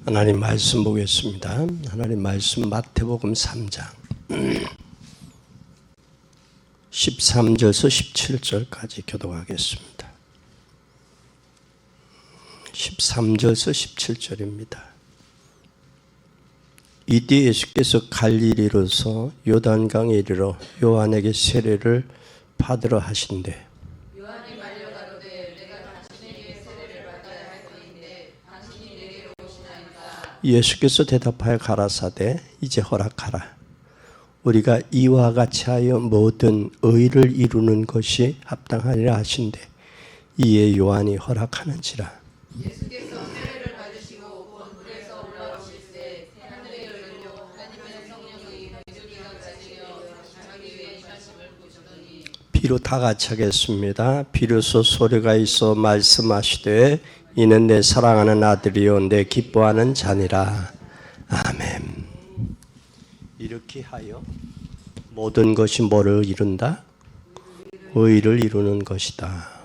하나님 말씀 보겠습니다. 하나님 말씀 마태복음 3장 13절에서 17절까지 교독하겠습니다. 13절에서 17절입니다. 이때 예수께서 갈릴리로서 요단강에 이르러 요한에게 세례를 받으러 하신대 요한이 말려 가로되 내가 당신에게 세례를 받아야 할 터인데 당신이 내게로 오시나이까. 예수께서 대답하여 가라사대 이제 허락하라. 우리가 이와 같이 하여 모든 의를 이루는 것이 합당하리라 하신대 이에 요한이 허락하는지라. 예수께서 세례를 받으시고 곧 물에서 올라오실 때 하늘이 열리고 하나님의 성령이 비둘기가 가지려 자기 위에 임하심을 보시더니. 비로 다 같이 하겠습니다. 비로소 소리가 있어 말씀하시되 이는 내 사랑하는 아들이요 내 기뻐하는 자니라. 아멘. 이렇게 하여 모든 것이 뭐를 이룬다? 의를 이루는 것이다.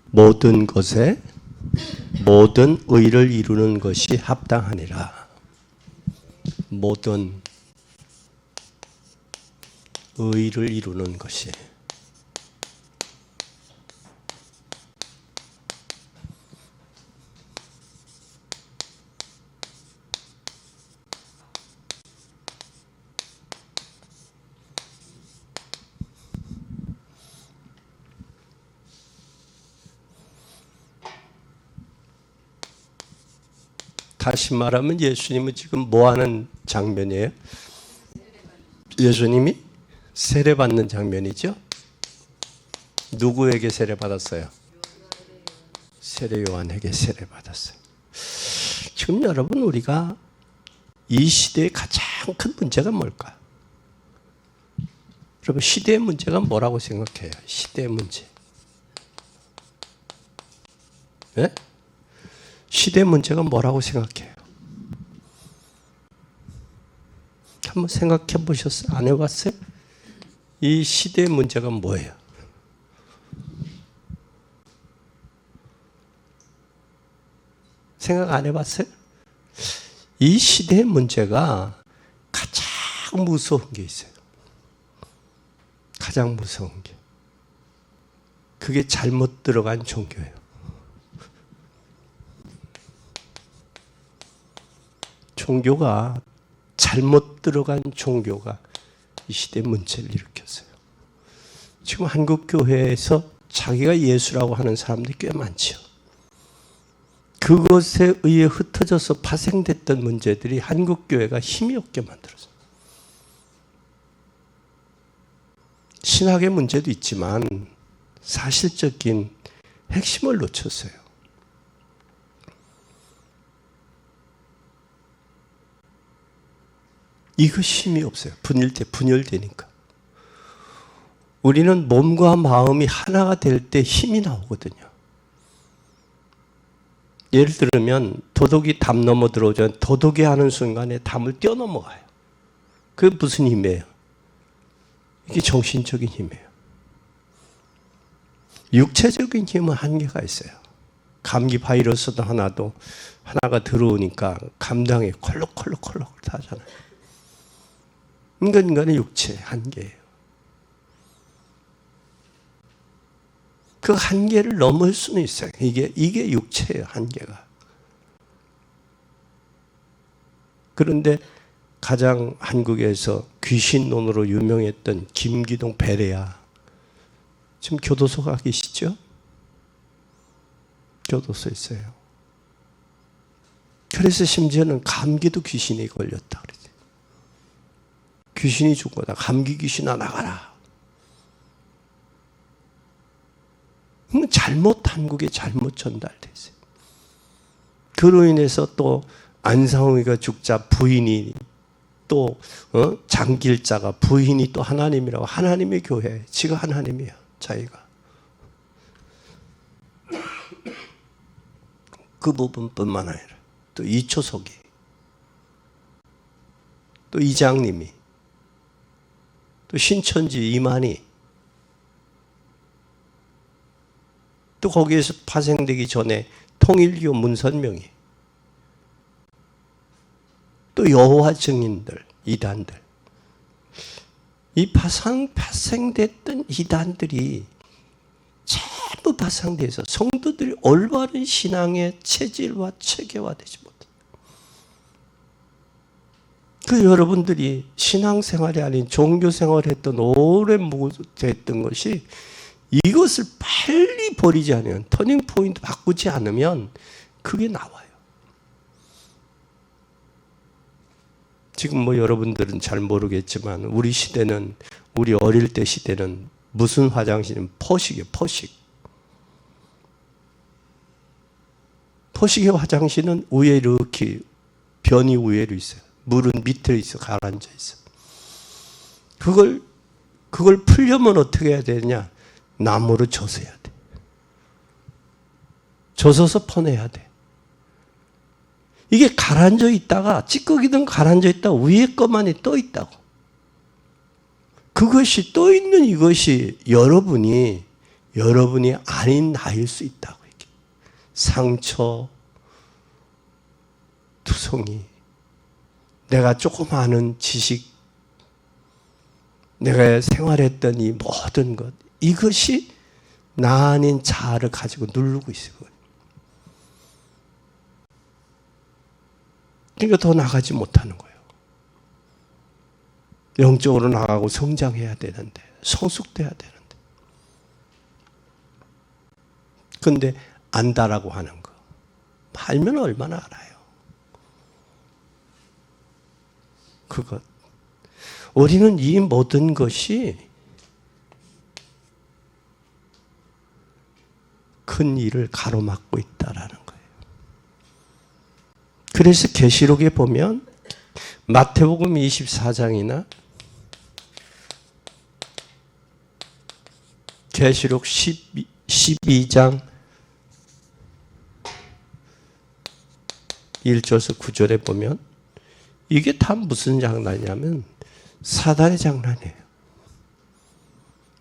모든 것에 모든 의를 이루는 것이 합당하니라. 모든 의를 이루는 것이. 다시 말하면 예수님은 지금 뭐 하는 장면이에요? 예수님이 세례받는 장면이죠? 누구에게 세례받았어요? 세례 요한에게 세례받았어요. 지금 여러분 우리가 이 시대의 가장 큰 문제가 뭘까? 여러분 시대의 문제가 뭐라고 생각해요? 시대의 문제. 네? 시대의 문제가 뭐라고 생각해요? 한번 생각해 보셨어요? 안 해봤어요? 이 시대의 문제가 뭐예요? 생각 안 해봤어요? 이 시대의 문제가 가장 무서운 게 있어요. 가장 무서운 게. 그게 잘못 들어간 종교예요. 종교가 잘못 들어간 종교가 이 시대의 문제를 일으켰어요. 지금 한국 교회에서 자기가 예수라고 하는 사람들이 꽤 많죠. 그것에 의해 흩어져서 파생됐던 문제들이 한국 교회가 힘이 없게 만들었어요. 신학의 문제도 있지만 사실적인 핵심을 놓쳤어요. 이거 힘이 없어요. 분열되니까. 우리는 몸과 마음이 하나가 될 때 힘이 나오거든요. 예를 들면 도둑이 담 넘어 들어오죠. 도둑이 하는 순간에 담을 뛰어넘어가요. 그게 무슨 힘이에요? 이게 정신적인 힘이에요. 육체적인 힘은 한계가 있어요. 감기 바이러스도 하나가 들어오니까 감당이 콜록콜록콜록 하잖아요. 인간의 육체 한계예요. 그 한계를 넘을 수는 있어요. 이게 육체예요, 한계가. 그런데 가장 한국에서 귀신론으로 유명했던 김기동 베레아, 지금 교도소가 계시죠? 교도소에 있어요. 그래서 심지어는 감기도 귀신이 걸렸다 그러지. 귀신이 죽거나 감기 귀신아 나가라. 한국에 잘못 전달돼 있어요. 그로 인해서 또 안상홍이가 죽자 부인이 또 장길자가 부인이 또 하나님이라고 하나님의 교회 지가 하나님이야 자기가. 그 부분뿐만 아니라 또 이초석이 또 이장님이 또 신천지 이만희 또 거기에서 파생되기 전에 통일교 문선명이, 또 여호와 증인들, 이단들, 이 파생됐던 이단들이 전부 파생돼서 성도들이 올바른 신앙의 체질과 체계화되지 못해. 그 여러분들이 신앙생활이 아닌 종교생활을 했던 오랜 됐던 것이, 이것을 빨리 버리지 않으면, 터닝포인트 바꾸지 않으면 그게 나와요. 지금 뭐 여러분들은 잘 모르겠지만 우리 시대는, 우리 어릴 때 시대는 무슨 화장실은 포식이에요. 포식의 화장실은 위에 이렇게 변이 위에로 있어요. 물은 밑에 있어, 가라앉아 있어. 그걸 풀려면 어떻게 해야 되냐? 나무로 젖어야 돼. 젖어서 퍼내야 돼. 이게 가라앉아 있다가, 찌꺼기든 가라앉아 있다가 위에 것만이 떠 있다고. 그것이 떠 있는 이것이 여러분이 아닌 나일 수 있다고. 이게. 상처, 투성이, 내가 조금 아는 지식, 내가 생활했던 이 모든 것, 이것이 나 아닌 자아를 가지고 누르고 있어요. 그러니까 더 나가지 못하는 거예요. 영적으로 나가고 성장해야 되는데, 성숙돼야 되는데. 그런데 안다라고 하는 거, 알면 얼마나 알아요. 그것. 우리는 이 모든 것이 큰 일을 가로막고 있다라는 거예요. 그래서 계시록에 보면 마태복음 24장이나 계시록 12장 1절에서 9절에 보면 이게 다 무슨 장난이냐면 사단의 장난이에요.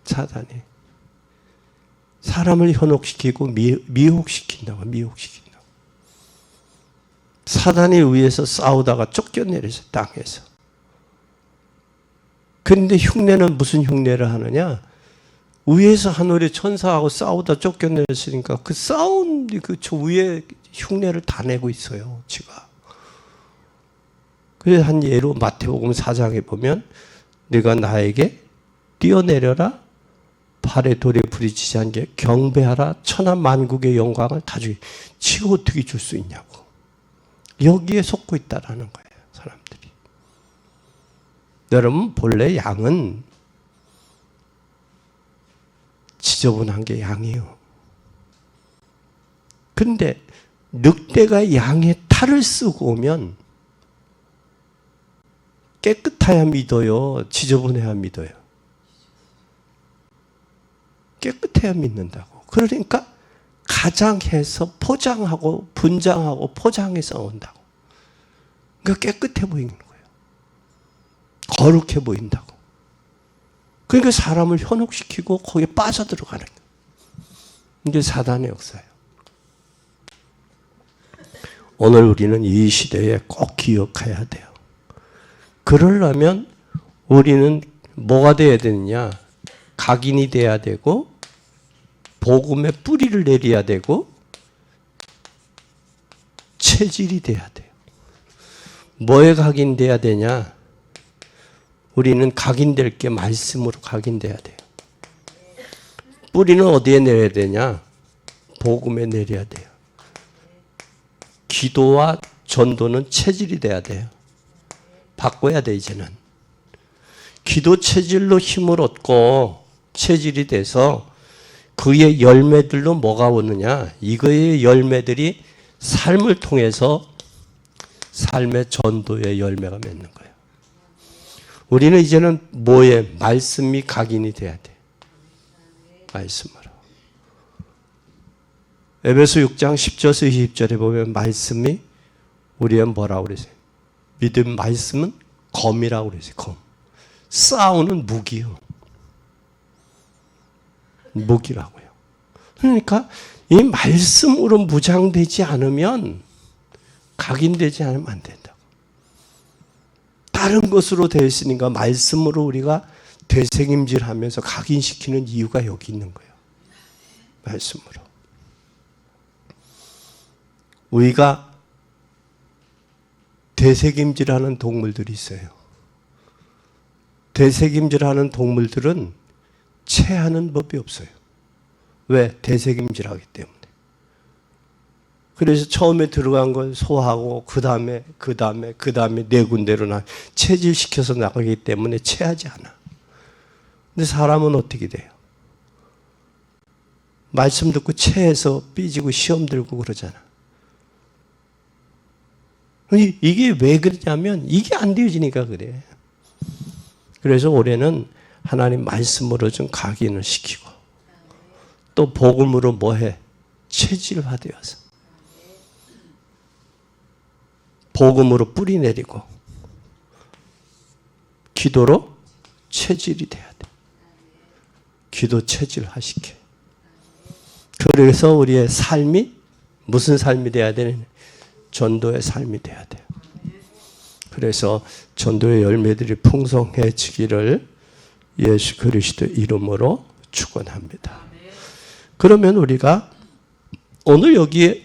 사단이 사람을 현혹시키고 미혹시킨다고. 사단에 의해서 싸우다가 쫓겨내려서 땅에서. 그런데 흉내는 무슨 흉내를 하느냐? 위에서 하늘의 천사하고 싸우다 쫓겨내렸으니까 그 싸운 저 위에 흉내를 다 내고 있어요, 지가. 그래서 한 예로 마태복음 4장에 보면 네가 나에게 뛰어내려라, 발에 돌에 부딪히지 않게 경배하라, 천하 만국의 영광을 다 주기. 지가 어떻게 줄 수 있냐고. 여기에 속고 있다라는 거예요, 사람들이. 여러분, 본래 양은 지저분한 게 양이에요. 근데 늑대가 양의 탈을 쓰고 오면 깨끗해야 믿어요? 지저분해야 믿어요? 깨끗해야 믿는다고. 그러니까 가장해서 포장하고 분장하고 포장해서 온다고. 그러니까 깨끗해 보이는 거예요. 거룩해 보인다고. 그러니까 사람을 현혹시키고 거기에 빠져들어가는 거예요. 이게 사단의 역사예요. 오늘 우리는 이 시대에 꼭 기억해야 돼요. 그러려면 우리는 뭐가 돼야 되느냐? 각인이 돼야 되고, 복음의 뿌리를 내려야 되고, 체질이 돼야 돼요. 뭐에 각인돼야 되냐? 우리는 각인될 게 말씀으로 각인돼야 돼요. 뿌리는 어디에 내려야 되냐? 복음에 내려야 돼요. 기도와 전도는 체질이 돼야 돼요. 바꿔야 돼, 이제는. 기도 체질로 힘을 얻고 체질이 돼서 그의 열매들로 뭐가 오느냐? 이거의 열매들이 삶을 통해서 삶의 전도의 열매가 맺는 거예요. 우리는 이제는 뭐에? 말씀이 각인이 돼야 돼. 말씀으로. 에베소 6장 10절에서 20절에 보면 말씀이 우리의 뭐라고 그러세요? 믿음 말씀은 검이라고 그러세요. 검. 싸우는 무기요. 무기라고요. 그러니까 이 말씀으로 무장되지 않으면, 각인되지 않으면 안 된다고. 다른 것으로 되어 있으니까 말씀으로 우리가 되새김질하면서 각인시키는 이유가 여기 있는 거예요. 말씀으로. 우리가 되새김질하는 동물들이 있어요. 되새김질하는 동물들은 체하는 법이 없어요. 왜? 되새김질하기 때문에. 그래서 처음에 들어간 건 소하고 그 다음에 네 군데로 체질시켜서 나가기 때문에 체하지 않아. 근데 사람은 어떻게 돼요? 말씀 듣고 체해서 삐지고 시험 들고 그러잖아. 이게 왜 그러냐면 이게 안 되어지니까 그래. 그래서 올해는 하나님 말씀으로 좀 각인을 시키고 또 복음으로 뭐해? 체질화되어서 복음으로 뿌리 내리고 기도로 체질이 돼야 돼. 기도 체질화시켜. 그래서 우리의 삶이 무슨 삶이 돼야 되는? 전도의 삶이 돼야 돼요. 그래서 전도의 열매들이 풍성해지기를 예수 그리스도 이름으로 축원합니다. 그러면 우리가 오늘 여기에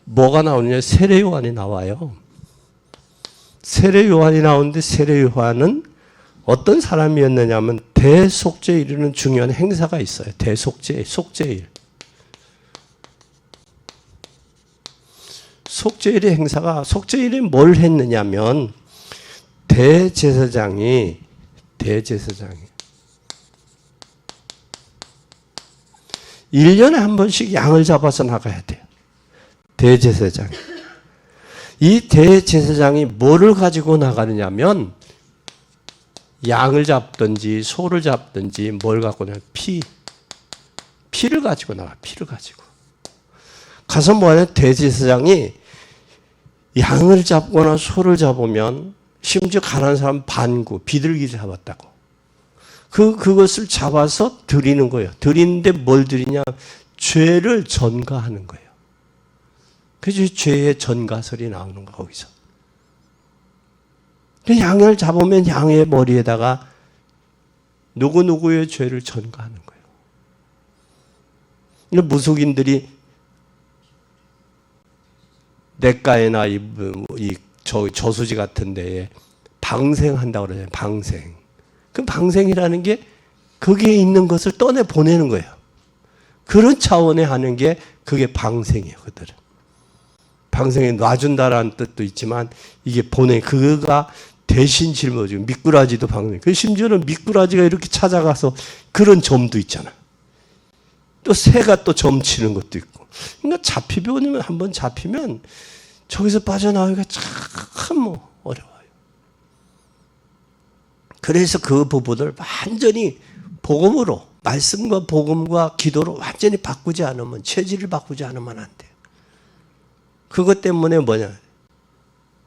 뭐가 나오느냐? 세례 요한이 나와요. 세례 요한이 나오는데 세례 요한은 어떤 사람이었느냐면 대속죄에 이르는 중요한 행사가 있어요. 속죄일. 속죄일의 행사가, 속죄일에 뭘 했느냐면 대제사장이 1년에 한 번씩 양을 잡아서 나가야 돼요. 대제사장이. 이 대제사장이 뭐를 가지고 나가느냐면 양을 잡든지 소를 잡든지 뭘 갖고 나가냐? 피를 가지고 나가. 피를 가지고. 가서 뭐하냐? 대제사장이 양을 잡거나 소를 잡으면 심지어 가난한 사람 반구, 비둘기 잡았다고. 그것을 잡아서 드리는 거예요. 드리는데 뭘 드리냐? 죄를 전가하는 거예요. 그래서 죄의 전가설이 나오는 거야, 거기서. 양을 잡으면 양의 머리에다가 누구누구의 죄를 전가하는 거예요. 무속인들이 냇가에나 저수지 같은 데에 방생한다고 그러잖아요. 방생. 그 방생이라는 게 거기에 있는 것을 떠내 보내는 거예요. 그런 차원에 하는 게 그게 방생이에요. 그들은. 방생에 놔준다라는 뜻도 있지만 이게 그가 대신 짊어지고 미꾸라지도 방생. 그 심지어는 미꾸라지가 이렇게 찾아가서 그런 점도 있잖아. 또 새가 또 점치는 것도 있고. 그러니까 잡히면 한번 잡히면 저기서 빠져나오기가 참 어려워요. 그래서 그 부분을 완전히 복음으로, 말씀과 복음과 기도로 완전히 바꾸지 않으면, 체질을 바꾸지 않으면 안 돼요. 그것 때문에 뭐냐?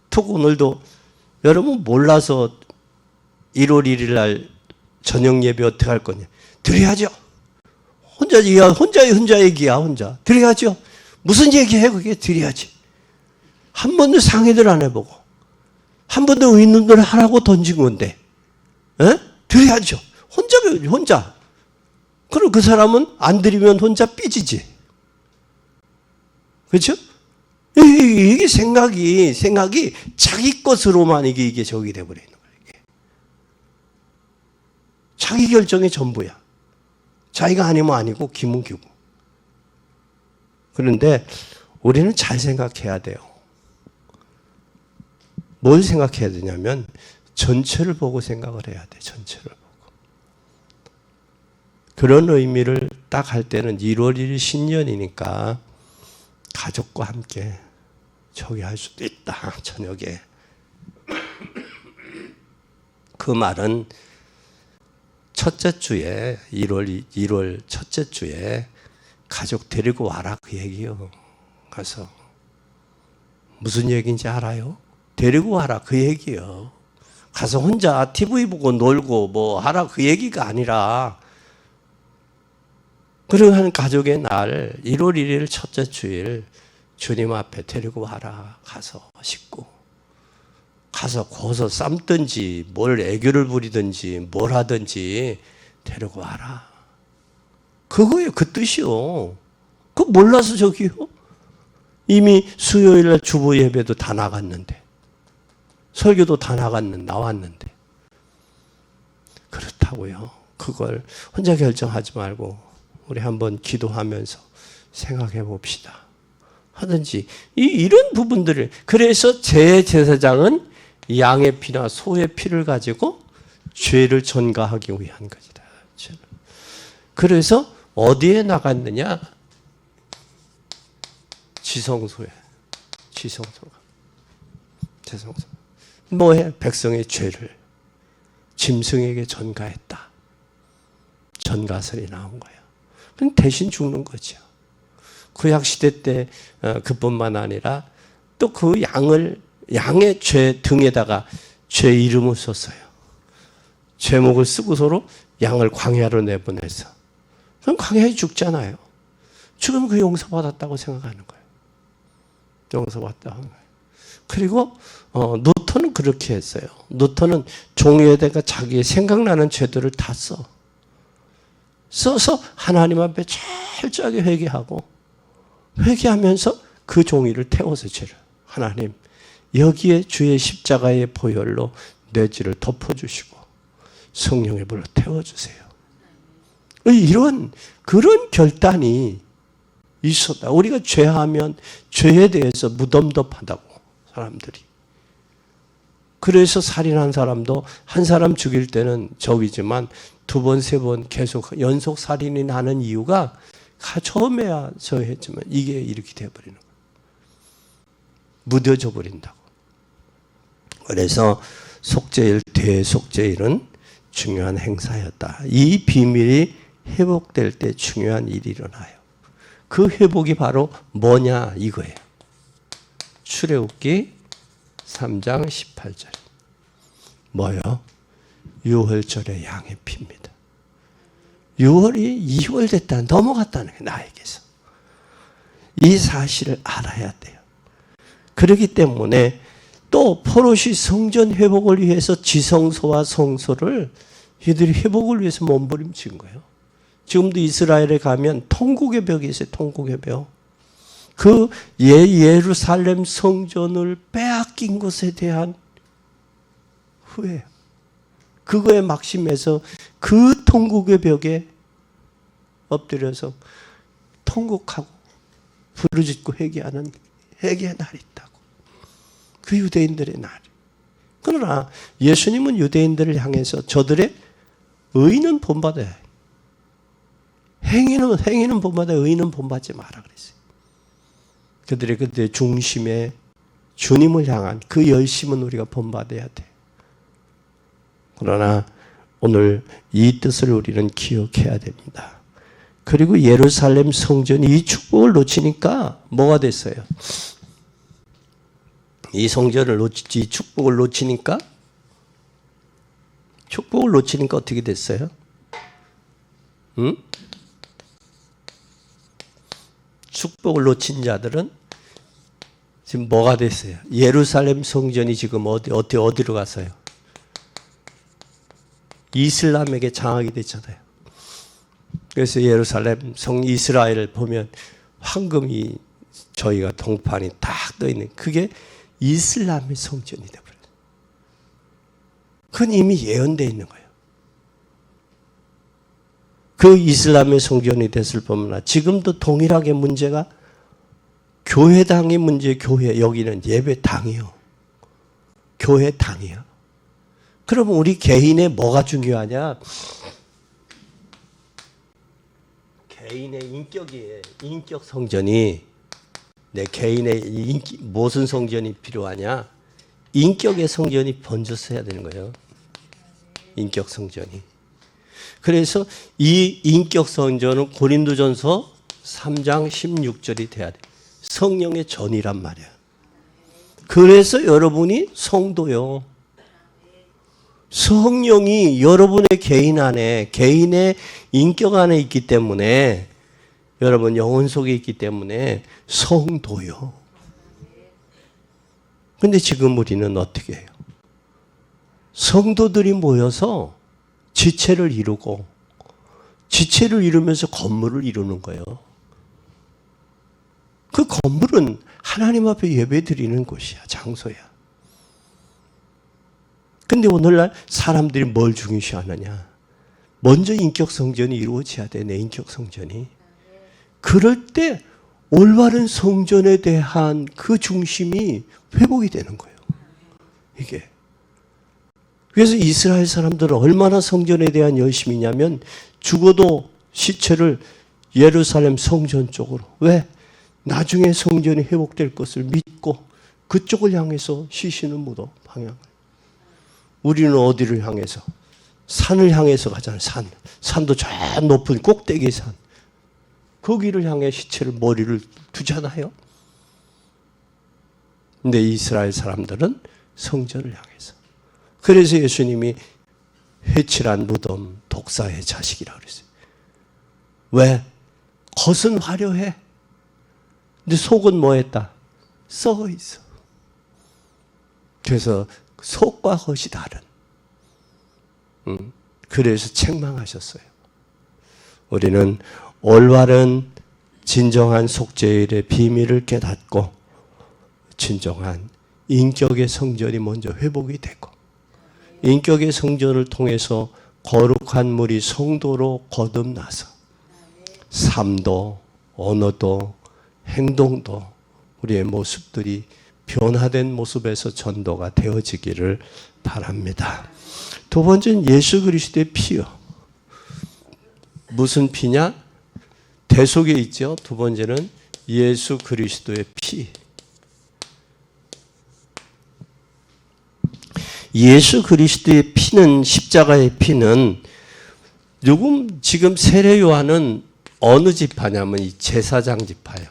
툭 오늘도 여러분 몰라서 1월 1일 날 저녁 예배 어떻게 할 거냐? 드려야죠. 혼자 얘기야, 혼자. 드려야죠. 무슨 얘기해? 그게 드려야지. 한 번도 상의들 안 해보고, 한 번도 의논을 하라고 던진 건데, 드려야죠. 혼자. 그럼 그 사람은 안 드리면 혼자 삐지지. 그렇죠? 이게 생각이 자기 것으로만 이게 저기 돼버리는 거예요. 이게. 자기 결정이 전부야. 자기가 아니면 아니고 기면 기고. 그런데 우리는 잘 생각해야 돼요. 뭘 생각해야 되냐면 전체를 보고 생각을 해야 돼. 전체를 보고. 그런 의미를 딱 할 때는 1월 1일 신년이니까 가족과 함께 저기 할 수도 있다. 저녁에. 그 말은 첫째 주에 1월 첫째 주에 가족 데리고 와라 그 얘기요. 가서 무슨 얘기인지 알아요? 데리고 와라 그 얘기요. 가서 혼자 TV 보고 놀고 뭐 하라 그 얘기가 아니라 그러한 가족의 날 1월 1일 첫째 주일 주님 앞에 데리고 와라. 가서 씻고 가서 고서 삶든지 뭘 애교를 부리든지 뭘 하든지 데리고 와라. 그거예요. 그 뜻이요. 그거 몰라서 저기요. 이미 수요일날 주보 예배도 다 나갔는데 설교도 다 나왔는데 그렇다고요. 그걸 혼자 결정하지 말고 우리 한번 기도하면서 생각해 봅시다. 하든지 이런 부분들을 그래서 제사장은 양의 피나 소의 피를 가지고 죄를 전가하기 위한 것이다. 그래서 어디에 나갔느냐? 지성소에. 지성소. 뭐해? 백성의 죄를 짐승에게 전가했다. 전가설이 나온 거예요. 그럼 대신 죽는 거죠. 구약 시대 때 그뿐만 아니라 또 그 양의 죄 등에다가 죄 이름을 썼어요. 제목을 쓰고 서로 양을 광야로 내보내서. 그럼 광야에 죽잖아요. 죽으면 그 용서받았다고 생각하는 거예요. 용서받았다고 하는 거예요. 그리고 노토는 그렇게 했어요. 노토는 종이에다가 자기의 생각나는 죄들을 다 써서 하나님 앞에 철저하게 회개하면서 그 종이를 태워서 죄를 하나님 여기에 주의 십자가의 보혈로 내 죄를 덮어주시고 성령의 불로 태워주세요. 이런 그런 결단이 있었다. 우리가 죄하면 죄에 대해서 무덤덤하다고 사람들이. 그래서 살인한 사람도 한 사람 죽일 때는 적이지만 두 번, 세 번 계속 연속 살인이 나는 이유가 처음에야 했지만 이게 이렇게 되어버리는 거예요. 무뎌져 버린다고. 그래서 속죄일, 대속죄일은 중요한 행사였다. 이 비밀이 회복될 때 중요한 일이 일어나요. 그 회복이 바로 뭐냐 이거예요. 출애굽기 3장 18절. 뭐요? 유월절의 양의 피입니다. 6월이 2월 됐다 넘어갔다는 게 나에게서. 이 사실을 알아야 돼요. 그렇기 때문에 또 포로시 성전 회복을 위해서 지성소와 성소를 이들이 회복을 위해서 몸부림친 거예요. 지금도 이스라엘에 가면 통곡의 벽이 있어요. 통곡의 벽. 그 예루살렘 성전을 빼앗긴 것에 대한 후회. 그거에 막심해서 그 통곡의 벽에 엎드려서 통곡하고 부르짖고 회개하는 회개의 날이 있다고. 그 유대인들의 날. 그러나 예수님은 유대인들을 향해서 저들의 의는 본받아야 해. 행위는 본받아 의는 본받지 마라 그랬어요. 그들의 중심에 주님을 향한 그 열심은 우리가 본받아야 돼. 그러나 오늘 이 뜻을 우리는 기억해야 됩니다. 그리고 예루살렘 성전이 이 축복을 놓치니까 뭐가 됐어요? 이 성전을 이 축복을 놓치니까 어떻게 됐어요? 응? 축복을 놓친 자들은 지금 뭐가 됐어요? 예루살렘 성전이 지금 어디로 갔어요? 이슬람에게 장악이 됐잖아요. 그래서 예루살렘 이스라엘을 보면 황금이 저희가 동판이 딱 떠 있는 그게 이슬람의 성전이 되어버려요. 그건 이미 예언되어 있는 거예요. 그 이슬람의 성전이 됐을 뿐만 아니라 지금도 동일하게 문제가 교회당의 문제, 여기는 예배당이요. 교회당이요. 그러면 우리 개인의 뭐가 중요하냐? 개인의 인격이에요. 인격 성전이 내 개인의 무슨 성전이 필요하냐? 인격의 성전이 번져서 해야 되는 거예요. 인격 성전이. 그래서 이 인격 성전은 고린도전서 3장 16절이 돼야 돼. 성령의 전이란 말이야. 그래서 여러분이 성도요. 성령이 여러분의 개인 안에, 개인의 인격 안에 있기 때문에 여러분 영혼 속에 있기 때문에 성도요. 근데 지금 우리는 어떻게 해요? 성도들이 모여서 지체를 이루고 지체를 이루면서 건물을 이루는 거예요. 그 건물은 하나님 앞에 예배 드리는 곳이야. 장소야. 근데 오늘날 사람들이 뭘 중요시하느냐? 먼저 인격 성전이 이루어져야 돼. 내 인격 성전이. 그럴 때 올바른 성전에 대한 그 중심이 회복이 되는 거예요. 이게. 그래서 이스라엘 사람들은 얼마나 성전에 대한 열심이냐면 죽어도 시체를 예루살렘 성전 쪽으로. 왜? 나중에 성전이 회복될 것을 믿고 그쪽을 향해서 쉬시는 무덤 방향을. 우리는 어디를 향해서? 산을 향해서 가잖아요. 산도 저 높은 꼭대기 산. 거기를 향해 시체를 머리를 두잖아요. 근데 이스라엘 사람들은 성전을 향해서. 그래서 예수님이 회칠한 무덤 독사의 자식이라고 그랬어요. 왜? 겉은 화려해. 근데 속은 뭐했다? 썩어 있어. 그래서 속과 겉이 다른. 그래서 책망하셨어요. 우리는 올바른 진정한 속죄일의 비밀을 깨닫고 진정한 인격의 성전이 먼저 회복이 되고 인격의 성전을 통해서 거룩한 물이 성도로 거듭나서 삶도 언어도 행동도 우리의 모습들이 변화된 모습에서 전도가 되어지기를 바랍니다. 두 번째는 예수 그리스도의 피요. 무슨 피냐? 대속에 있죠. 두 번째는 예수 그리스도의 피. 예수 그리스도의 피는 십자가의 피는 지금 세례 요한은 어느 지파냐면 이 제사장 지파예요.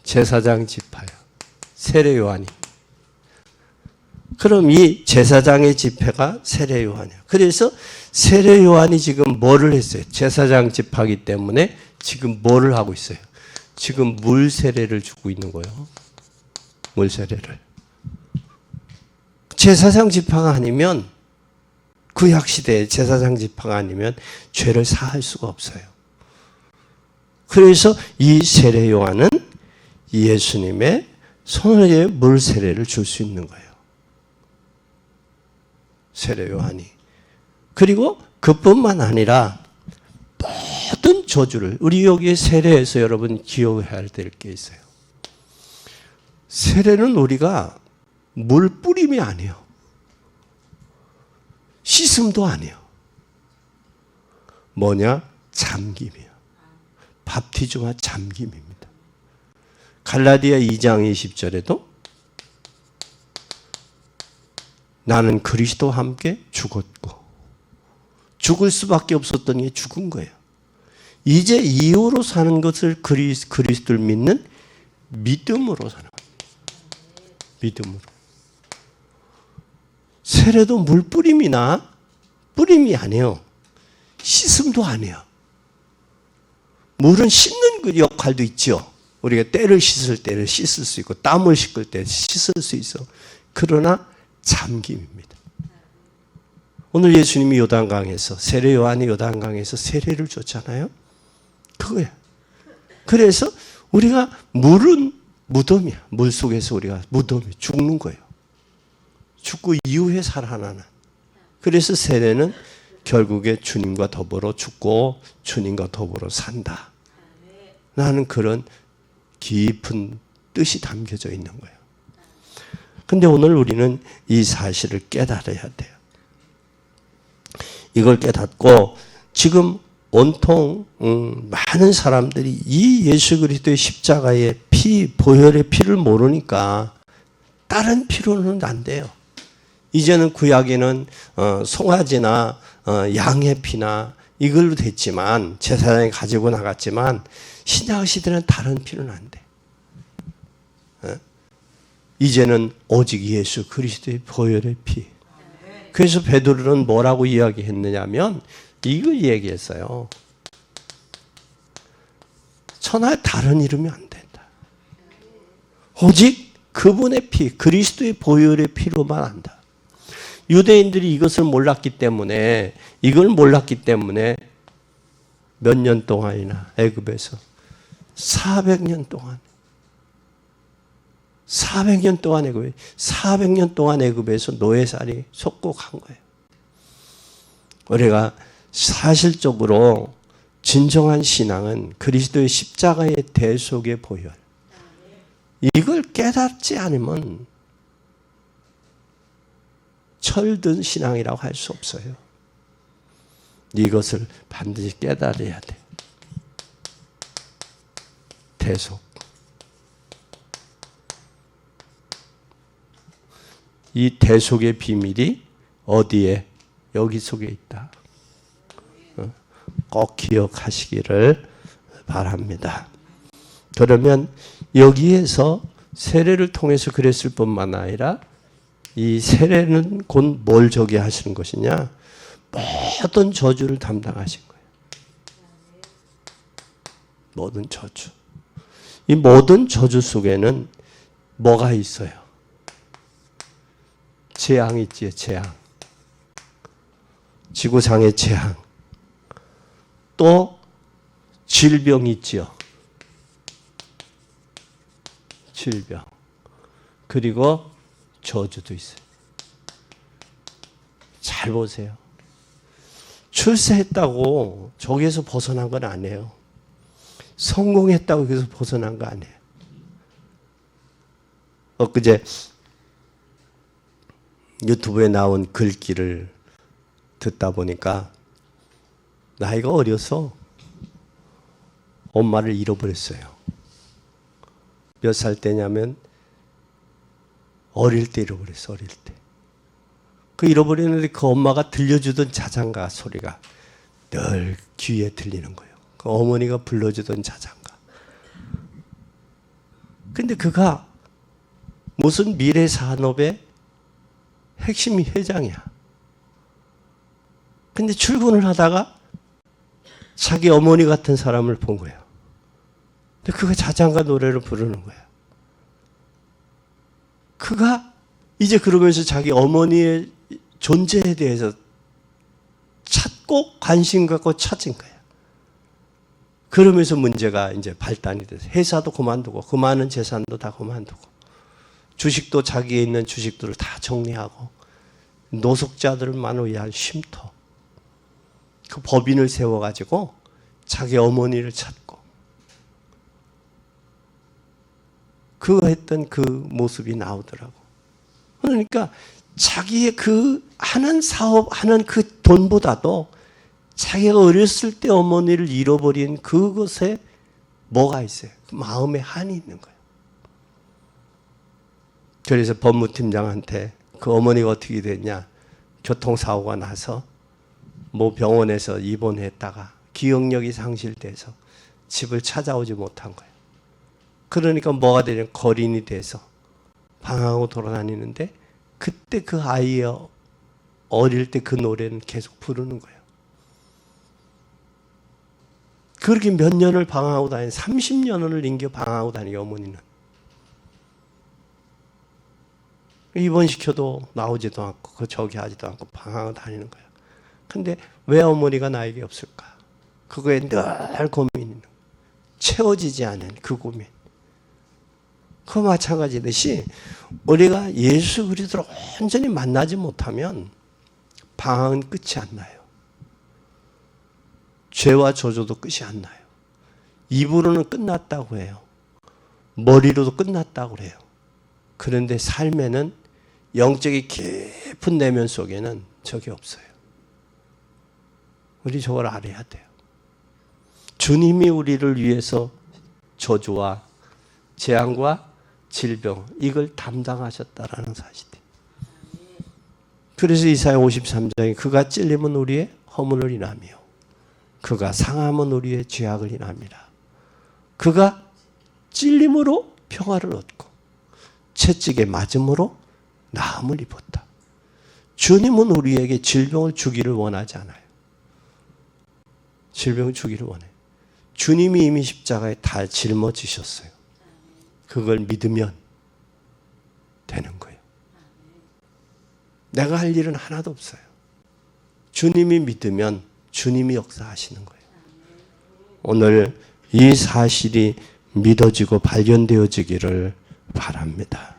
제사장 지파예요. 세례 요한이. 그럼 이 제사장의 지파가 세례 요한이에요. 그래서 세례 요한이 지금 뭐를 했어요? 제사장 지파이기 때문에 지금 뭐를 하고 있어요? 지금 물 세례를 주고 있는 거예요. 물 세례를. 제사장 지파가 아니면 구약 시대에 제사장 지파가 아니면 죄를 사할 수가 없어요. 그래서 이 세례 요한은 예수님의 손에 물 세례를 줄 수 있는 거예요. 세례 요한이. 그리고 그뿐만 아니라 모든 저주를 우리 여기에 세례에서 여러분 기억해야 될 게 있어요. 세례는 우리가 물 뿌림이 아니에요. 씻음도 아니에요. 뭐냐? 잠김이에요. 밥티즘과 잠김입니다. 갈라디아 2장 20절에도 나는 그리스도와 함께 죽었고 죽을 수밖에 없었던 게 죽은 거예요. 이제 이후로 사는 것을 그리스도를 믿는 믿음으로 사는 거예요. 믿음으로. 세례도 물 뿌림이나 뿌림이 아니에요. 씻음도 아니에요. 물은 씻는 그 역할도 있죠. 우리가 때를 씻을 때를 씻을 수 있고 땀을 씻을 때 씻을 수 있어. 그러나 잠김입니다. 오늘 예수님이 요단강에서 세례 요한이 요단강에서 세례를 줬잖아요. 그거예요. 그래서 우리가 물은 무덤이야. 물 속에서 우리가 무덤이 죽는 거예요. 죽고 이후에 살아나는. 그래서 세례는 결국에 주님과 더불어 죽고 주님과 더불어 산다. 라는 그런 깊은 뜻이 담겨져 있는 거예요. 근데 오늘 우리는 이 사실을 깨달아야 돼요. 이걸 깨닫고 지금 온통 많은 사람들이 이 예수 그리스도의 십자가의 피, 보혈의 피를 모르니까 다른 피로는 안 돼요. 이제는 구약에는 송아지나 양의 피나 이걸로 됐지만 제사장이 가지고 나갔지만 신약 시대는 다른 피는 안 돼. 이제는 오직 예수 그리스도의 보혈의 피. 그래서 베드로는 뭐라고 이야기했느냐면 이걸 얘기했어요. 천하에 다른 이름이 안 된다. 오직 그분의 피, 그리스도의 보혈의 피로만 한다. 유대인들이 이것을 몰랐기 때문에, 이걸 몰랐기 때문에 몇 년 동안이나 애굽에서 400년 동안 400년 동안 애굽에서 노예살이 속국한 거예요. 우리가 사실적으로 진정한 신앙은 그리스도의 십자가의 대속의 보혈, 이걸 깨닫지 않으면 철든 신앙이라고 할 수 없어요. 이것을 반드시 깨달아야 돼. 대속. 이 대속의 비밀이 어디에? 여기 속에 있다. 꼭 기억하시기를 바랍니다. 그러면 여기에서 세례를 통해서 그랬을 뿐만 아니라 이 세례는 곧 뭘 저기 하시는 것이냐? 모든 저주를 담당하신 거예요. 모든 저주. 이 모든 저주 속에는 뭐가 있어요? 재앙이 있지요, 재앙. 지구상의 재앙. 또 질병이 있지요. 질병. 그리고 저주도 있어요. 잘 보세요. 출세했다고 저기에서 벗어난 건 아니에요. 성공했다고 여기서 벗어난 거 아니에요. 엊그제 유튜브에 나온 글귀를 듣다 보니까 나이가 어려서 엄마를 잃어버렸어요. 몇 살 때냐면 어릴 때 잃어버렸어. 어릴 때. 그 잃어버렸는데 그 엄마가 들려주던 자장가 소리가 늘 귀에 들리는 거예요. 그 어머니가 불러주던 자장가. 근데 그가 무슨 미래 산업의 핵심 회장이야. 근데 출근을 하다가 자기 어머니 같은 사람을 본 거예요. 근데 그가 자장가 노래를 부르는 거야. 그가 이제 그러면서 자기 어머니의 존재에 대해서 찾고 관심 갖고 찾은 거야. 그러면서 문제가 이제 발단이 돼서 회사도 그만두고 그 많은 재산도 다 그만두고 주식도 자기에 있는 주식들을 다 정리하고 노숙자들만 위한 쉼터, 그 법인을 세워가지고 자기 어머니를 찾고 그거 했던 그 모습이 나오더라고. 그러니까 자기의 그 하는 사업, 하는 그 돈보다도 자기가 어렸을 때 어머니를 잃어버린 그것에 뭐가 있어요? 그 마음에 한이 있는 거예요. 그래서 법무팀장한테 그 어머니가 어떻게 됐냐? 교통사고가 나서 뭐 병원에서 입원했다가 기억력이 상실돼서 집을 찾아오지 못한 거예요. 그러니까 뭐가 되냐? 거린이 돼서 방황하고 돌아다니는데 그때 그 아이의 어릴 때 그 노래는 계속 부르는 거예요. 그렇게 몇 년을 방황하고 다니 30년을 인겨 방황하고 다니고 어머니는. 입원시켜도 나오지도 않고 그 저기 하지도 않고 방황하고 다니는 거예요. 근데 왜 어머니가 나에게 없을까? 그거에 늘 고민이 있는 거예요. 채워지지 않은 그 고민. 그 마찬가지듯이 우리가 예수 그리스도를 온전히 만나지 못하면 방황은 끝이 안 나요. 죄와 저주도 끝이 안 나요. 입으로는 끝났다고 해요. 머리로도 끝났다고 해요. 그런데 삶에는 영적인 깊은 내면 속에는 적이 없어요. 우리 저걸 알아야 돼요. 주님이 우리를 위해서 저주와 재앙과 질병 이걸 담당하셨다라는 사실이에요. 그래서 이사야 53장에 그가 찔림은 우리의 허물을 인하며 그가 상함은 우리의 죄악을 인함이라. 그가 찔림으로 평화를 얻고 채찍에 맞음으로 나음을 입었다. 주님은 우리에게 질병을 주기를 원하지 않아요. 질병을 주기를 원해요. 주님이 이미 십자가에 다 짊어지셨어요. 그걸 믿으면 되는 거예요. 내가 할 일은 하나도 없어요. 주님이 믿으면 주님이 역사하시는 거예요. 오늘 이 사실이 믿어지고 발견되어지기를 바랍니다.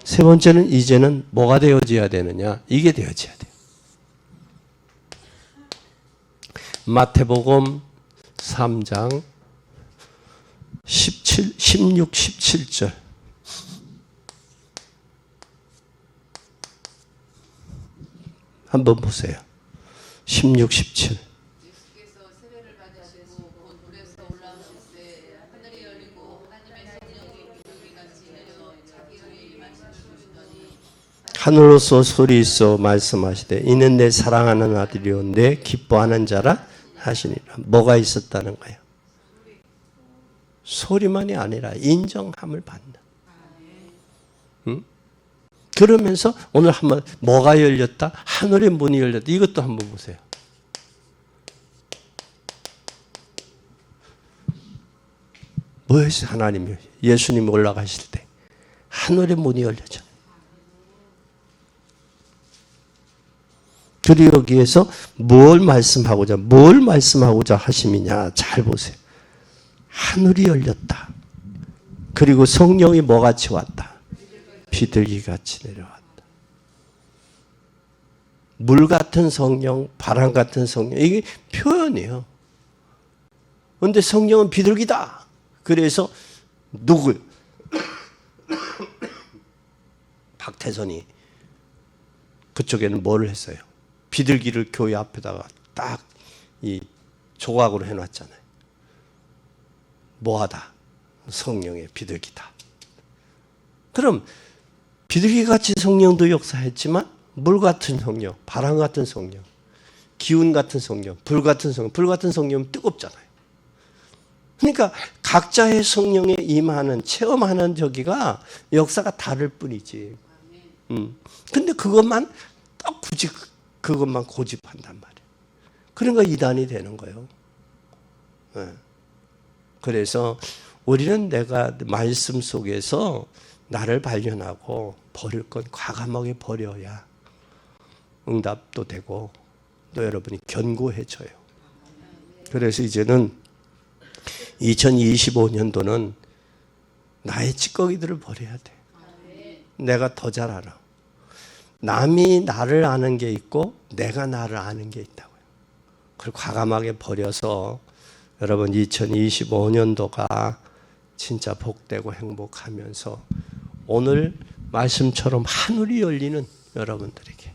세 번째는 이제는 뭐가 되어져야 되느냐? 이게 되어져야 돼요. 마태복음 3장 16, 17절. 한번 보세요. 16, 17. 예수께서 세례를 받으시고 곧 물에서 올라오실 때 하늘이 열리고 하나님의 성령이 비둘기같이 내려 자기 위에 임하심을 보시더니 하늘로서 소리 있어 말씀하시되 이는 내 사랑하는 아들이요 내 기뻐하는 자라 하시니라. 뭐가 있었다는 거예요? 소리만이 아니라 인정함을 받는. 응? 그러면서 오늘 한번 뭐가 열렸다? 하늘의 문이 열렸다. 이것도 한번 보세요. 뭐였어요? 하나님이 예수님이 올라가실 때 하늘의 문이 열렸잖아요. 그리고 여기에서 뭘 말씀하고자 하심이냐? 잘 보세요. 하늘이 열렸다. 그리고 성령이 뭐같이 왔다? 비둘기같이 내려왔다. 물 같은 성령, 바람 같은 성령, 이게 표현이에요. 그런데 성령은 비둘기다. 그래서 누구? 박태선이 그쪽에는 뭐를 했어요? 비둘기를 교회 앞에다가 딱 이 조각으로 해놨잖아요. 뭐하다? 성령의 비둘기다. 그럼 비둘기 같은 성령도 역사했지만 물 같은 성령, 바람 같은 성령, 기운 같은 성령, 불 같은 성령, 불 같은 성령은 뜨겁잖아요. 그러니까 각자의 성령에 임하는, 체험하는 저기가 역사가 다를 뿐이지. 근데 그것만 딱 굳이 그것만 고집한단 말이에요. 그러니까 이단이 되는 거예요. 그래서 우리는 내가 말씀 속에서 나를 발견하고 버릴 건 과감하게 버려야 응답도 되고 또 여러분이 견고해져요. 그래서 이제는 2025년도는 나의 찌꺼기들을 버려야 돼. 내가 더 잘 알아. 남이 나를 아는 게 있고 내가 나를 아는 게 있다고요. 그걸 과감하게 버려서 여러분 2025년도가 진짜 복되고 행복하면서 오늘 말씀처럼 하늘이 열리는 여러분들에게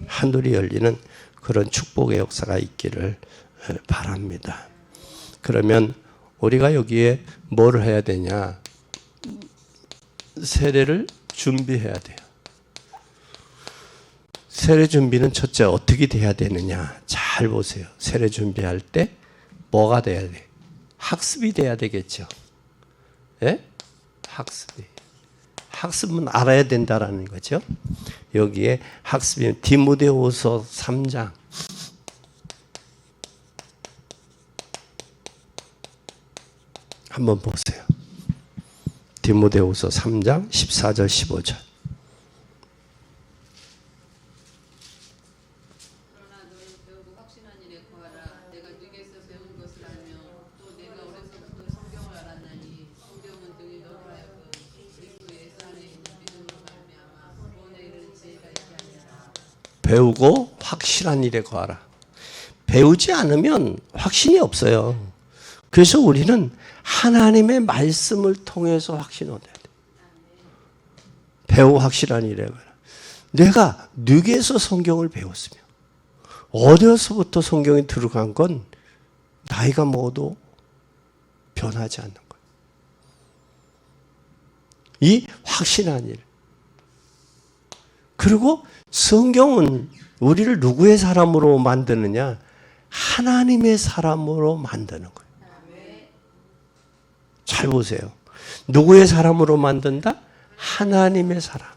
하늘이 열리는 그런 축복의 역사가 있기를 바랍니다. 그러면 우리가 여기에 뭘 해야 되냐? 세례를 준비해야 돼요. 세례 준비는 첫째 어떻게 돼야 되느냐? 잘 보세요. 세례 준비할 때 뭐가 돼야 돼? 학습이 돼야 되겠죠. 예? 학습이. 학습은 알아야 된다라는 거죠. 여기에 학습이 디모데후서 3장 한번 보세요. 디모데후서 3장 14절 15절. 그러나 너는 배우고 확신한 일에 거하라. 내가 네게서 배운 것을 알며 또 내가 어려서부터 성경을 알았나니 성경은 등이 너로 하여금 그리스도 예수 안에 있는 믿음으로 말미암아 구원에 이르는 지혜가 있게 하리라. 배우고 확실한 일에 거하라. 배우지 않으면 확신이 없어요. 그래서 우리는 하나님의 말씀을 통해서 확신 얻어야 돼. 배우 확실한 일에 거하라. 내가 뉘게서 성경을 배웠으며 어려서부터 성경에 들어간 건 나이가 먹어도 변하지 않는 거예요. 이 확신한 일. 그리고 성경은 우리를 누구의 사람으로 만드느냐? 하나님의 사람으로 만드는 거예요. 잘 보세요. 누구의 사람으로 만든다? 하나님의 사람.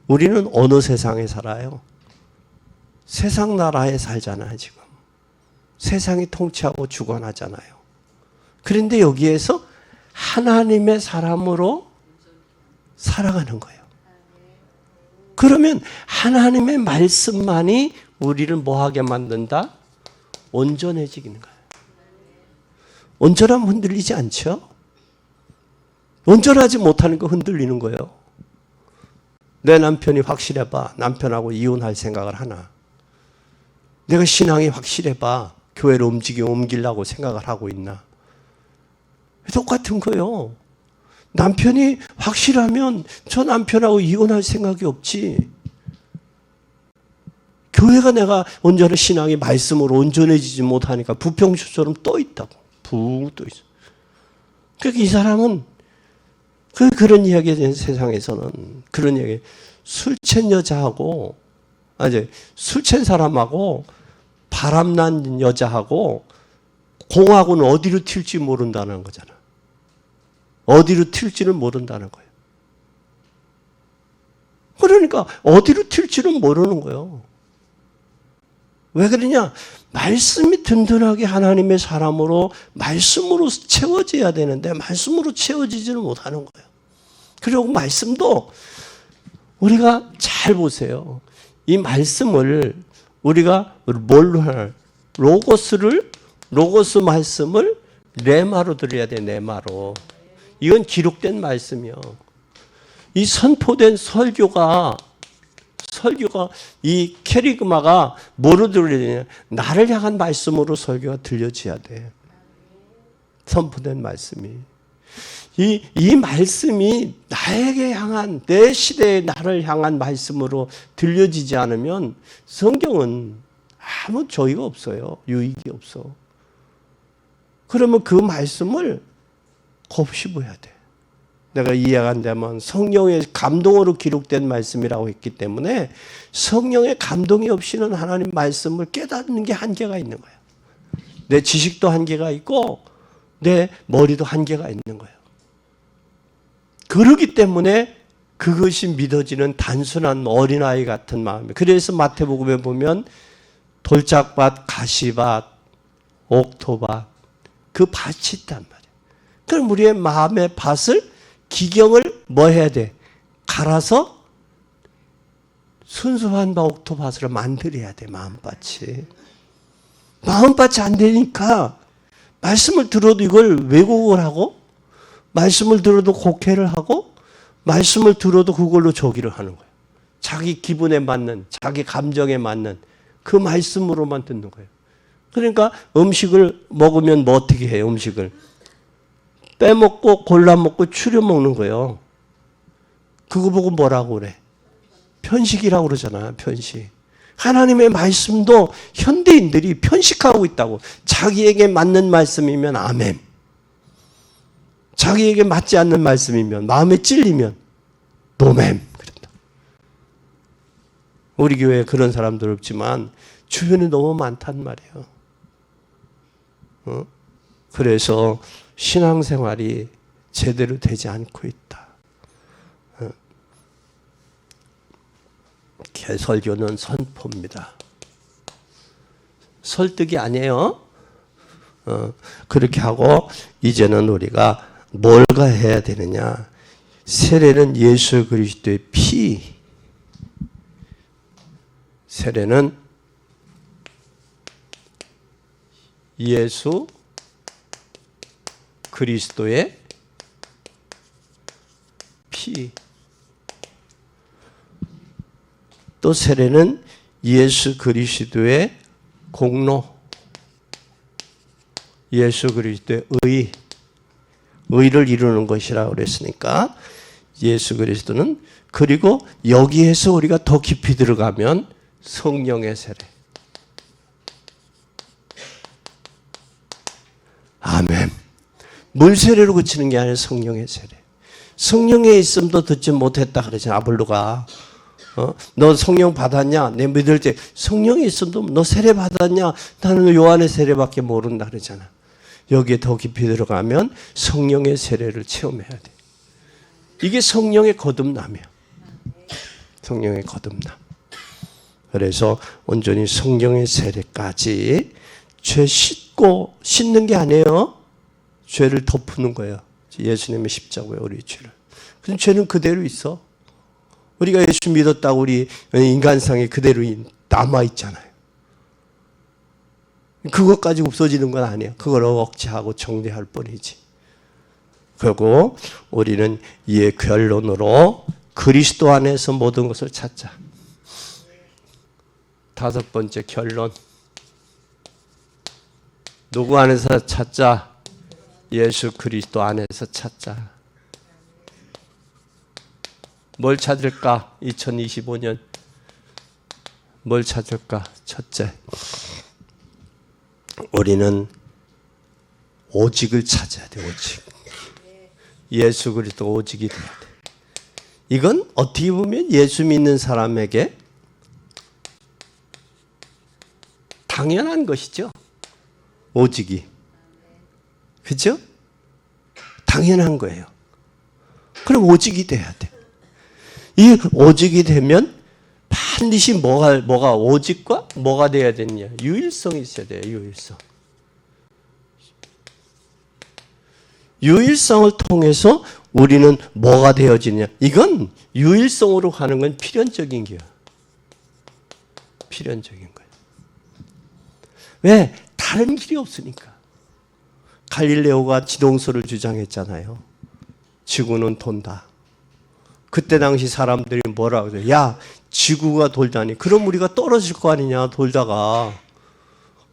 우리는 어느 세상에 살아요? 세상 나라에 살잖아요, 지금. 세상이 통치하고 주관하잖아요. 그런데 여기에서 하나님의 사람으로 살아가는 거예요. 그러면 하나님의 말씀만이 우리를 뭐하게 만든다? 온전해지는 거예요. 온전하면 흔들리지 않죠? 온전하지 못하는 거 흔들리는 거예요. 내 남편이 확실해봐. 남편하고 이혼할 생각을 하나. 내가 신앙이 확실해봐. 교회를 옮기려고 생각을 하고 있나. 똑같은 거예요. 남편이 확실하면 저 남편하고 이혼할 생각이 없지. 교회가 내가 온전한 신앙이 말씀으로 온전해지지 못하니까 부평수처럼 떠 있다고. 붕 떠 있어. 그러니까 이 사람은 그런 이야기에 대한 세상에서는 그런 이야기, 술챈 여자하고, 술챈 사람하고 바람난 여자하고 공하고는 어디로 튈지 모른다는 거잖아. 어디로 튈지는 모른다는 거예요. 그러니까 어디로 튈지는 모르는 거예요. 왜 그러냐? 말씀이 든든하게 하나님의 사람으로 말씀으로 채워져야 되는데 말씀으로 채워지지는 못하는 거예요. 그리고 말씀도 우리가 잘 보세요. 이 말씀을 우리가 뭘로 하나? 로고스 말씀을 레마로 들어야 돼. 레마로. 이건 기록된 말씀이요. 이 선포된 설교가 이 캐리그마가 뭐로 들려야 되냐? 나를 향한 말씀으로 설교가 들려져야 돼. 선포된 말씀이. 이 말씀이 나에게 향한, 내 시대에 나를 향한 말씀으로 들려지지 않으면 성경은 아무 저희가 없어요. 유익이 없어. 그러면 그 말씀을 곱씹어야 돼. 내가 이해가 안 되면 성령의 감동으로 기록된 말씀이라고 했기 때문에 성령의 감동이 없이는 하나님 말씀을 깨닫는 게 한계가 있는 거예요. 내 지식도 한계가 있고 내 머리도 한계가 있는 거예요. 그렇기 때문에 그것이 믿어지는 단순한 어린아이 같은 마음이에요. 그래서 마태복음에 보면 돌짝밭, 가시밭, 옥토밭 그 밭이 있단 말이에요. 그럼 우리의 마음의 밭을 기경을 뭐 해야 돼? 갈아서 순수한 옥토밭으로 만들어야 돼. 마음밭이. 마음밭이 안 되니까 말씀을 들어도 이걸 왜곡을 하고 말씀을 들어도 곡해를 하고 말씀을 들어도 그걸로 저기를 하는 거예요. 자기 기분에 맞는 자기 감정에 맞는 그 말씀으로만 듣는 거예요. 그러니까 음식을 먹으면 뭐 어떻게 해요? 음식을 빼먹고 골라먹고 추려먹는 거예요. 그거 보고 뭐라고 그래? 편식이라고 그러잖아. 편식. 하나님의 말씀도 현대인들이 편식하고 있다고. 자기에게 맞는 말씀이면 아멘. 자기에게 맞지 않는 말씀이면 마음에 찔리면 노멘. 그랬다. 우리 교회에 그런 사람들 없지만 주변에 너무 많단 말이에요. 그래서 신앙생활이 제대로 되지 않고 있다. 개설교는 선포입니다. 설득이 아니에요. 그렇게 하고 이제는 우리가 뭘가 해야 되느냐? 세례는 예수 그리스도의 피. 세례는 예수 그리스도의 피. 또 세례는 예수 그리스도의 공로. 예수 그리스도의 의를 이루는 것이라고 그랬으니까 예수 그리스도는, 그리고 여기에서 우리가 더 깊이 들어가면 성령의 세례. 아멘. 물 세례로 그치는 게 아니라 성령의 세례. 성령의 있음도 듣지 못했다 그러잖아. 아볼로가. 너 성령 받았냐? 내 믿을 때 성령이 있음도 너 세례 받았냐? 나는 요한의 세례밖에 모른다 그러잖아. 여기에 더 깊이 들어가면 성령의 세례를 체험해야 돼. 이게 성령의 거듭남이야. 성령의 거듭남. 그래서 온전히 성령의 세례까지 죄 씻는 게 아니에요. 죄를 덮는 거예요. 예수님의 십자가에 우리 죄를. 그럼 죄는 그대로 있어. 우리가 예수 믿었다고 우리 인간상이 그대로 남아있잖아요. 그것까지 없어지는 건 아니야. 그걸 억제하고 정리할 뿐이지. 그리고 우리는 이의 결론으로 그리스도 안에서 모든 것을 찾자. 다섯 번째 결론. 누구 안에서 찾자? 예수 그리스도 안에서 찾자. 뭘 찾을까? 2025년 뭘 찾을까? 첫째, 우리는 오직을 찾아야 돼. 오직. 예수 그리스도 오직이 돼야 돼. 이건 어떻게 보면 예수 믿는 사람에게 당연한 것이죠. 오직이. 그렇죠? 당연한 거예요. 그럼 오직이 돼야 돼. 이 오직이 되면 반드시 뭐가 오직과 뭐가 돼야 되느냐? 유일성이 있어야 돼요. 유일성. 유일성을 통해서 우리는 뭐가 되어지느냐? 이건 유일성으로 가는 건 필연적인 거예요. 필연적인 거예요. 왜? 다른 길이 없으니까. 갈릴레오가 지동설을 주장했잖아요. 지구는 돈다. 그때 당시 사람들이 뭐라고 그래요? 야, 지구가 돌다니. 그럼 우리가 떨어질 거 아니냐, 돌다가.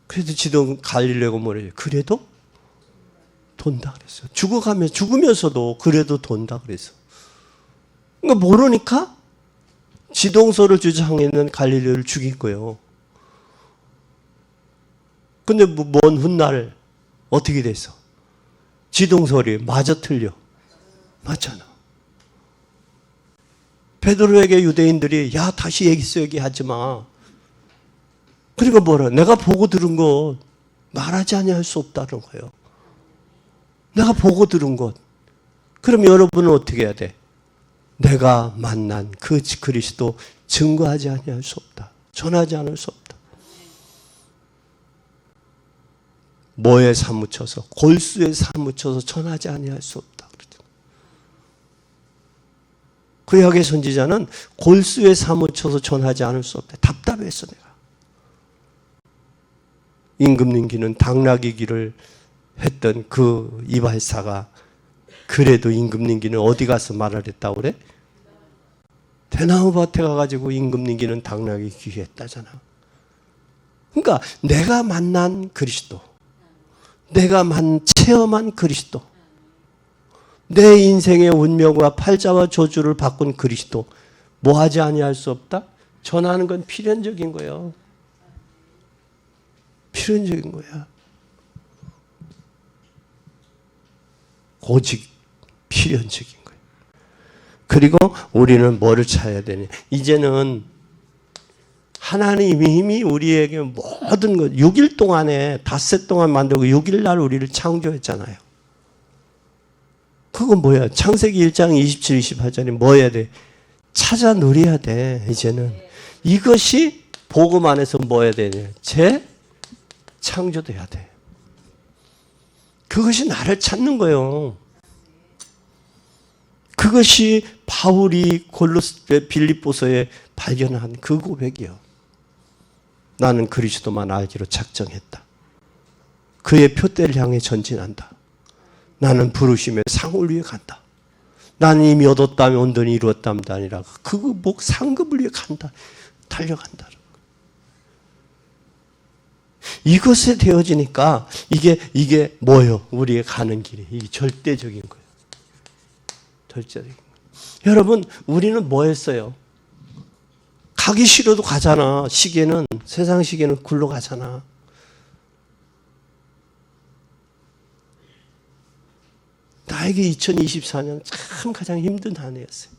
그래도 갈릴레오가 뭐래요? 그래도 돈다 그랬어요. 죽으면서도 그래도 돈다 그랬어. 그러니까 모르니까 지동설을 주장했는 갈릴레오를 죽인 거예요. 근데 먼 훗날 어떻게 됐어? 지동설이 맞아 틀려? 맞잖아. 베드로에게 유대인들이 야 다시 얘기하지 마. 그리고 뭐라? 내가 보고 들은 것 말하지 아니할 수 없다는 거예요. 내가 보고 들은 것. 그럼 여러분은 어떻게 해야 돼? 내가 만난 그 그리스도 증거하지 아니할 수 없다. 전하지 않을 수 없다. 뭐에 사무쳐서? 골수에 사무쳐서 전하지 아니할 수 없다. 구약의 선지자는 골수에 사무쳐서 전하지 않을 수 없다. 답답했어 내가. 임금님기는 당나귀기를 했던 그 이발사가 그래도 임금님기는 어디 가서 말을 했다고 그래? 대나무 밭에 가가지고 임금님기는 당나귀 귀했다잖아. 그러니까 내가 만난 그리스도, 내가 체험한 그리스도, 내 인생의 운명과 팔자와 저주를 바꾼 그리스도, 뭐하지 아니할 수 없다? 전하는 건 필연적인 거예요. 필연적인 거야. 오직 필연적인 거예요. 그리고 우리는 뭐를 찾아야 되냐? 이제는 하나님이 이미 우리에게 모든 것, 6일 동안에 닷새 동안 만들고 6일 날 우리를 창조했잖아요. 그건 뭐야? 창세기 1장 27, 28절이 뭐 해야 돼? 찾아 누려야 돼, 이제는. 이것이 복음 안에서 뭐 해야 되냐? 재창조돼야 돼. 그것이 나를 찾는 거예요. 그것이 바울이 빌립보서에 발견한 그 고백이요. 나는 그리스도만 알기로 작정했다. 그의 표대를 향해 전진한다. 나는 부르심의 상을 위해 간다. 나는 이미 얻었다면 온전히 이루었답니다 아니라 그 상급을 위해 간다. 달려간다. 이것에 되어지니까 이게 뭐예요? 우리의 가는 길이. 이게 절대적인 거예요. 절대적인 거예요. 여러분, 우리는 뭐 했어요? 가기 싫어도 가잖아. 시계는, 세상 시계는 굴러가잖아. 나에게 2024년 참 가장 힘든 한 해였어요.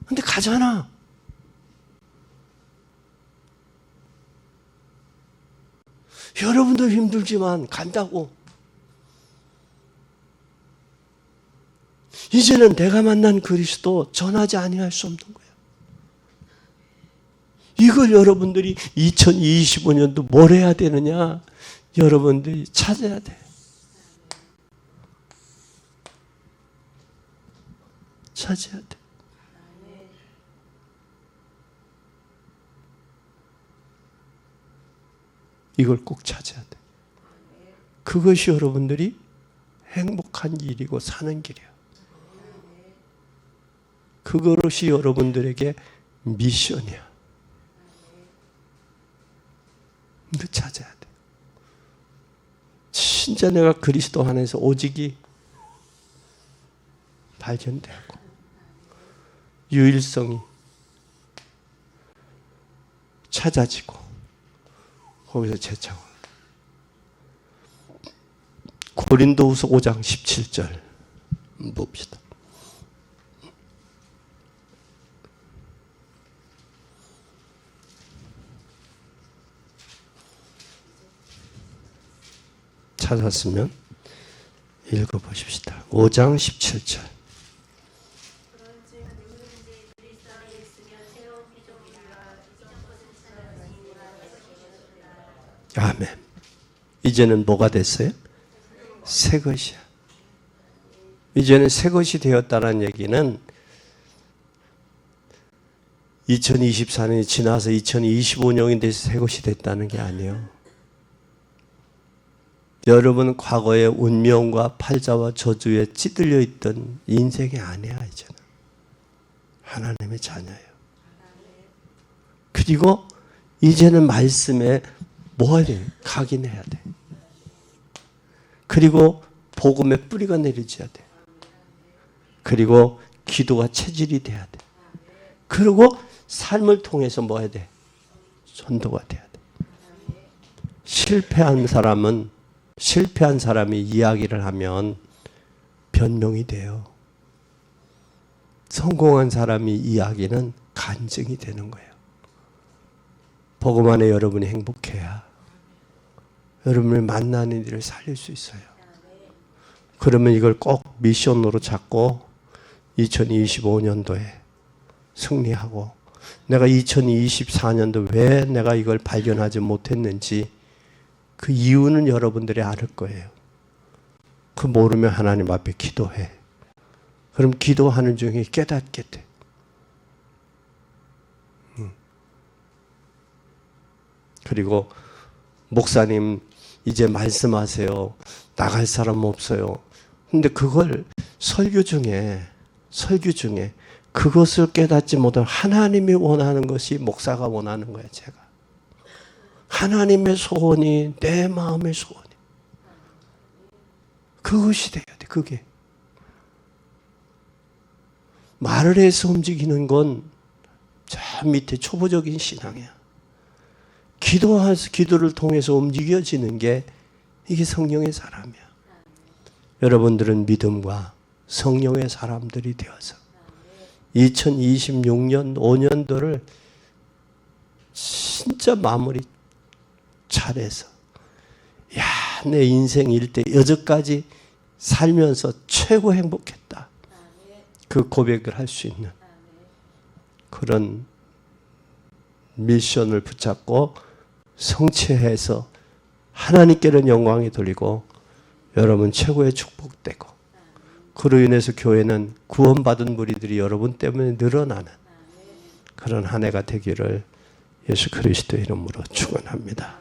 근데 가잖아. 여러분도 힘들지만 간다고. 이제는 내가 만난 그리스도 전하지 아니할 수 없는 거예요. 이걸 여러분들이 2025년도 뭘 해야 되느냐? 여러분들이 찾아야 돼. 찾아야 돼. 이걸 꼭 찾아야 돼. 그것이 여러분들이 행복한 길이고 사는 길이야. 그것이 여러분들에게 미션이야. 이거 찾아야 돼. 진짜 내가 그리스도 안에서 오직이 발견되고 유일성이 찾아지고 거기서 재창을. 고린도후서 5장 17절 봅시다. 찾았으면 읽어보십시다. 5장 17절. 아멘. 이제는 뭐가 됐어요? 새 것이야. 이제는 새 것이 되었다는 얘기는 2024년이 지나서 2025년이 돼서 새 것이 됐다는 게 아니에요. 여러분 과거의 운명과 팔자와 저주에 찌들려 있던 인생이 아니야. 이제는 하나님의 자녀예요. 그리고 이제는 말씀에 뭐 해야 돼? 각인해야 돼. 그리고 복음의 뿌리가 내려져야 돼. 그리고 기도가 체질이 돼야 돼. 그리고 삶을 통해서 뭐 해야 돼? 전도가 돼야 돼. 실패한 사람이 이야기를 하면 변명이 돼요. 성공한 사람이 이야기는 간증이 되는 거예요. 복음 안에 여러분이 행복해야 여러분을 만나는 일을 살릴 수 있어요. 그러면 이걸 꼭 미션으로 잡고 2025년도에 승리하고, 내가 2024년도 왜 내가 이걸 발견하지 못했는지 그 이유는 여러분들이 알 거예요. 그 모르면 하나님 앞에 기도해. 그럼 기도하는 중에 깨닫게 돼. 그리고 목사님 이제 말씀하세요. 나갈 사람 없어요. 근데 그걸 설교 중에 그것을 깨닫지 못한 하나님이 원하는 것이 목사가 원하는 거예요. 제가. 하나님의 소원이 내 마음의 소원이. 그것이 돼야 돼. 그게. 말을 해서 움직이는 건 저 밑에 초보적인 신앙이야. 기도를 통해서 움직여지는 게 이게 성령의 사람이야. 여러분들은 믿음과 성령의 사람들이 되어서 2026년 5년도를 진짜 마무리 잘해서, 야, 내 인생 일대 여기까지 살면서 최고 행복했다. 그 고백을 할 수 있는 그런 미션을 붙잡고 성취해서 하나님께는 영광이 돌리고 여러분 최고의 축복되고, 그로 인해서 교회는 구원받은 무리들이 여러분 때문에 늘어나는 그런 한 해가 되기를 예수 그리스도의 이름으로 축원합니다.